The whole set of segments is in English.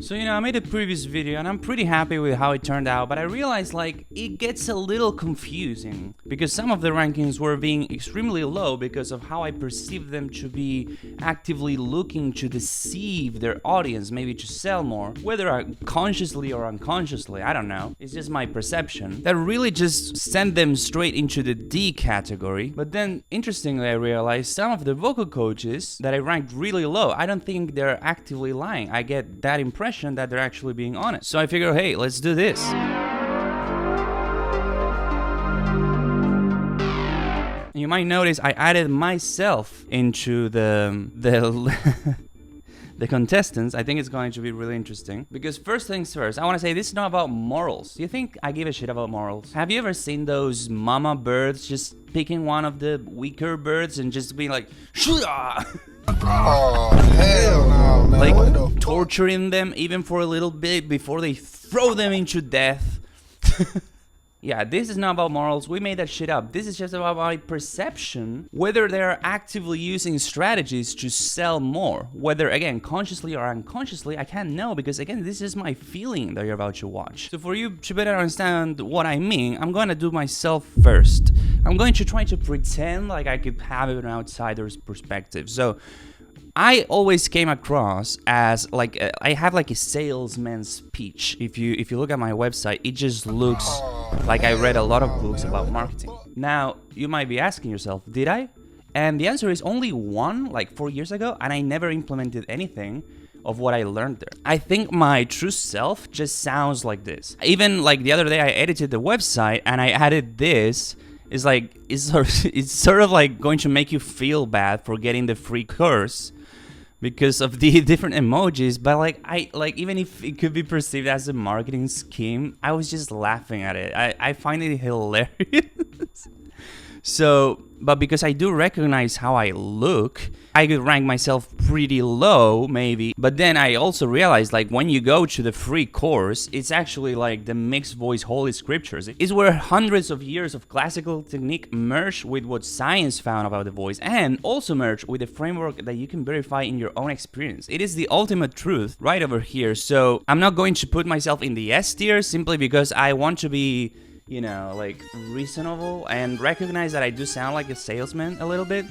So, I made a previous video and I'm pretty happy with how it turned out, but I realized like it gets a little confusing because some of the rankings were being extremely low because of how I perceived them to be actively looking to deceive their audience, maybe to sell more, whether consciously or unconsciously, I don't know. It's just my perception. That really just sent them straight into the D category. But then, interestingly, I realized some of the vocal coaches that I ranked really low, I don't think they're actively lying. I get that impression that they're actually being honest. So I figure, hey, let's do this. You might notice I added myself into the the contestants. I think it's going to be really interesting because first things first, I want to say this is not about morals. Do you think I give a shit about morals? Have you ever seen those mama birds just picking one of the weaker birds and just being like, "Shoo-ah!" Oh, hell no, man. Like torturing them even for a little bit before they throw them into death. Yeah, this is not about morals. We made that shit up. This is just about my perception, whether they're actively using strategies to sell more. Whether, again, consciously or unconsciously, I can't know because, again, this is my feeling that you're about to watch. So for you to better understand what I mean, I'm going to do myself first. I'm going to try to pretend like I could have an outsider's perspective. So I always came across as like I have like a salesman's pitch. If you look at my website, it just looks like I read a lot of books about marketing. Now, you might be asking yourself, did I? And the answer is only one, like 4 years ago, and I never implemented anything of what I learned there. I think my true self just sounds like this. Even like the other day I edited the website and I added this. It's like it's sort of like going to make you feel bad for getting the free course because of the different emojis, but like even if it could be perceived as a marketing scheme, I was just laughing at it. I find it hilarious. So, but because I do recognize how I look, I could rank myself pretty low, maybe. But then I also realized, like, when you go to the free course, it's actually like the mixed voice holy scriptures. It's where hundreds of years of classical technique merge with what science found about the voice, and also merge with a framework that you can verify in your own experience. It is the ultimate truth right over here. So I'm not going to put myself in the S tier simply because I want to be, like reasonable and recognize that I do sound like a salesman a little bit,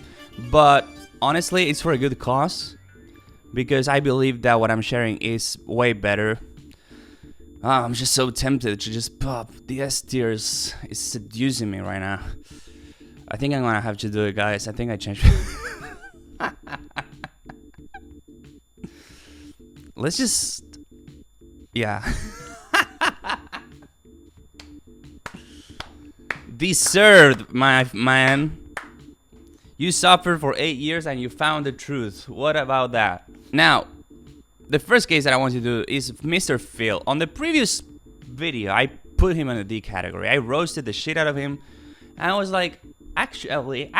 but honestly, it's for a good cause because I believe that what I'm sharing is way better. I'm just so tempted to just pop. The S tiers is seducing me right now. I think I'm gonna have to do it, guys. I think I changed. Let's just, yeah. Deserved, my man. You suffered for 8 years and you found the truth. What about that? Now, the first case that I want to do is Mr. Phil. On the previous video, I put him in the D category. I roasted the shit out of him. And I was like, actually,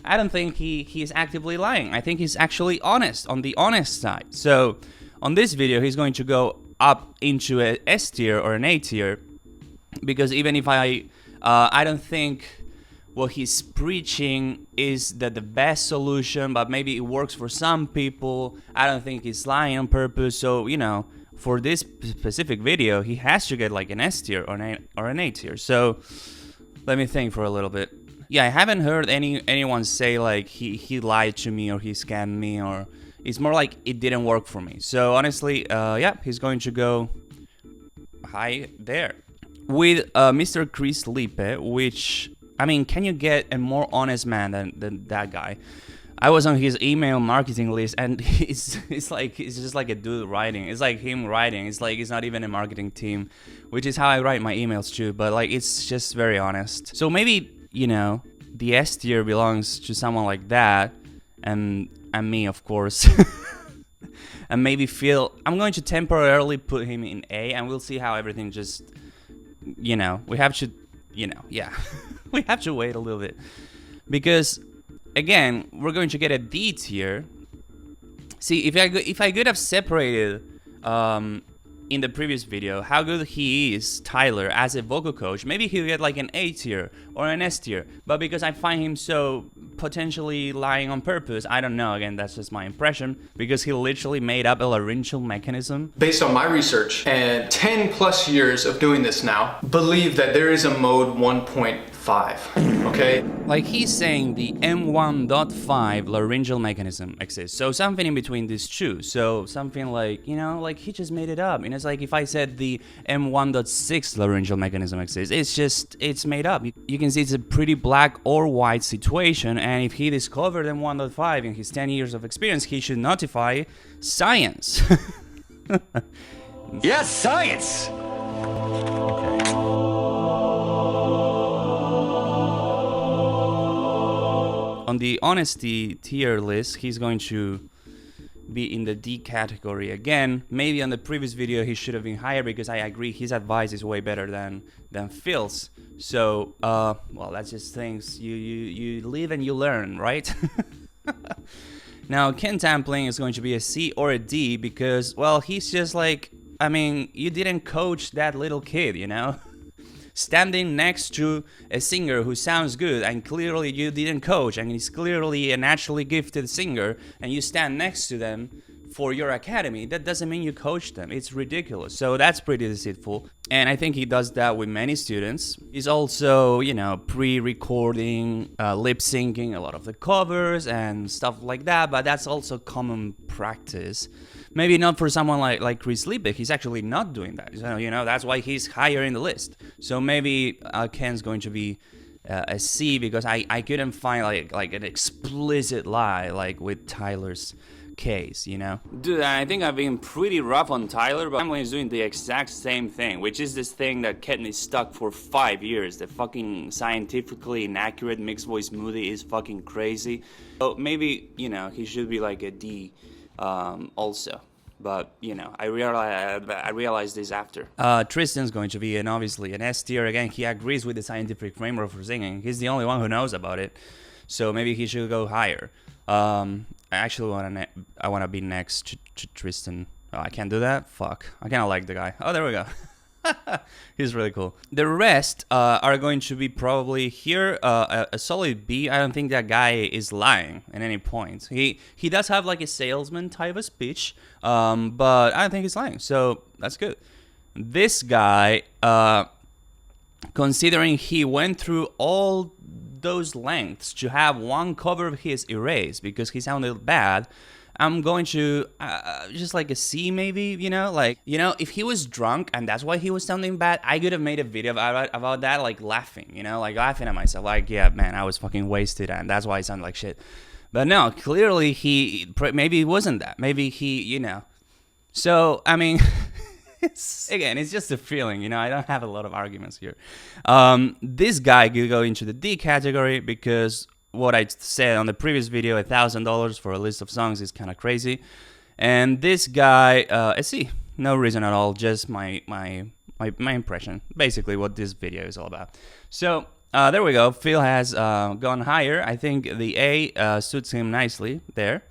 I don't think he's actively lying. I think he's actually honest, on the honest side. So, on this video, he's going to go up into a S tier or an A tier. Because even if I don't think what he's preaching is the best solution, but maybe it works for some people. I don't think he's lying on purpose. So, for this specific video, he has to get like an S tier or an A tier. So, let me think for a little bit. Yeah, I haven't heard anyone say like he lied to me or he scammed me, or it's more like it didn't work for me. So, honestly, yeah, he's going to go high there. With Mr. Chris Lippe, which, I mean, can you get a more honest man than that guy? I was on his email marketing list, and it's just like a dude writing. It's like him writing. It's like it's not even a marketing team, which is how I write my emails too. But like it's just very honest. So maybe the S tier belongs to someone like that, and me, of course. And maybe Phil. I'm going to temporarily put him in A, and we'll see how everything just. We have to, yeah, we have to wait a little bit because, again, we're going to get a D tier. See, if I could have separated in the previous video how good he is, Tyler, as a vocal coach, maybe he'll get like an A tier or an S tier. But because I find him so potentially lying on purpose, I don't know, again, that's just my impression, because he literally made up a laryngeal mechanism. Based on my research and 10 plus years of doing this now, believe that there is a mode 1.5, okay? Like he's saying the M1.5 laryngeal mechanism exists. So something in between these two. So something like, you know, like he just made it up. And it's like if I said the M1.6 laryngeal mechanism exists, it's made up. You can see it's a pretty black or white situation. And if he discovered M1.5 in his 10 years of experience, he should notify science. Yes, science! On the honesty tier list, he's going to be in the D category again. Maybe on the previous video he should have been higher, because I agree his advice is way better than Phil's. So, well, that's just things you live and you learn, right? Now, Ken Tamplin is going to be a C or a D because, well, he's just like, I mean, you didn't coach that little kid, you know? Standing next to a singer who sounds good and clearly you didn't coach, and he's clearly a naturally gifted singer, and you stand next to them for your academy, that doesn't mean you coach them. It's ridiculous. So that's pretty deceitful. And I think he does that with many students. He's also, you know, pre-recording, lip-syncing a lot of the covers and stuff like that, but that's also common practice. Maybe not for someone like Chris Liebig. He's actually not doing that. So, you know, that's why he's higher in the list. So maybe Ken's going to be a C, because I couldn't find like an explicit lie like with Tyler's case, you know? Dude, I think I've been pretty rough on Tyler, but Tamplin is doing the exact same thing, which is this thing that kept me stuck for 5 years. The fucking scientifically inaccurate mixed voice smoothie is fucking crazy. So maybe, you know, he should be like a D also. But, you know, I realized this after. Tristan's going to be obviously an S tier. Again, he agrees with the scientific framework for singing. He's the only one who knows about it. So maybe he should go higher. I actually want to be next to Tristan. Oh, I can't do that? Fuck. I kind of like the guy. Oh, there we go. He's really cool. The rest are going to be probably here a solid B. I don't think that guy is lying at any point. He does have like a salesman type of speech, but I don't think he's lying. So that's good. This guy, considering he went through all those lengths to have one cover of his erased because he sounded bad, I'm going to just like a C maybe, you know, like, you know, if he was drunk and that's why he was sounding bad, I could have made a video about that, like laughing, you know, like laughing at myself, like, yeah, man, I was fucking wasted and that's why I sound like shit. But no, clearly maybe it wasn't that, maybe he, you know, so, I mean, it's just a feeling, you know, I don't have a lot of arguments here. This guy could go into the D category because what I said on the previous video, $1,000 for a list of songs is kind of crazy. And this guy, a C, no reason at all, just my impression, basically what this video is all about. So there we go. Phil has gone higher. I think the A suits him nicely there.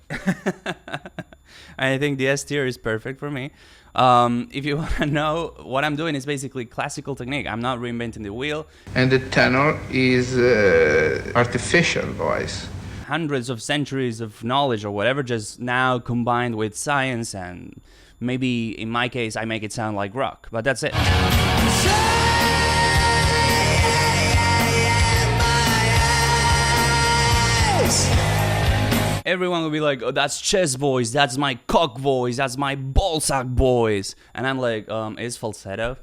I think the S tier is perfect for me. If you want to know, what I'm doing is basically classical technique. I'm not reinventing the wheel. And the tenor is artificial voice. Hundreds of centuries of knowledge or whatever, just now combined with science, and maybe in my case I make it sound like rock, but that's it. Everyone will be like, oh, that's chest voice, that's my cock voice, that's my ballsack voice. And I'm like, is falsetto?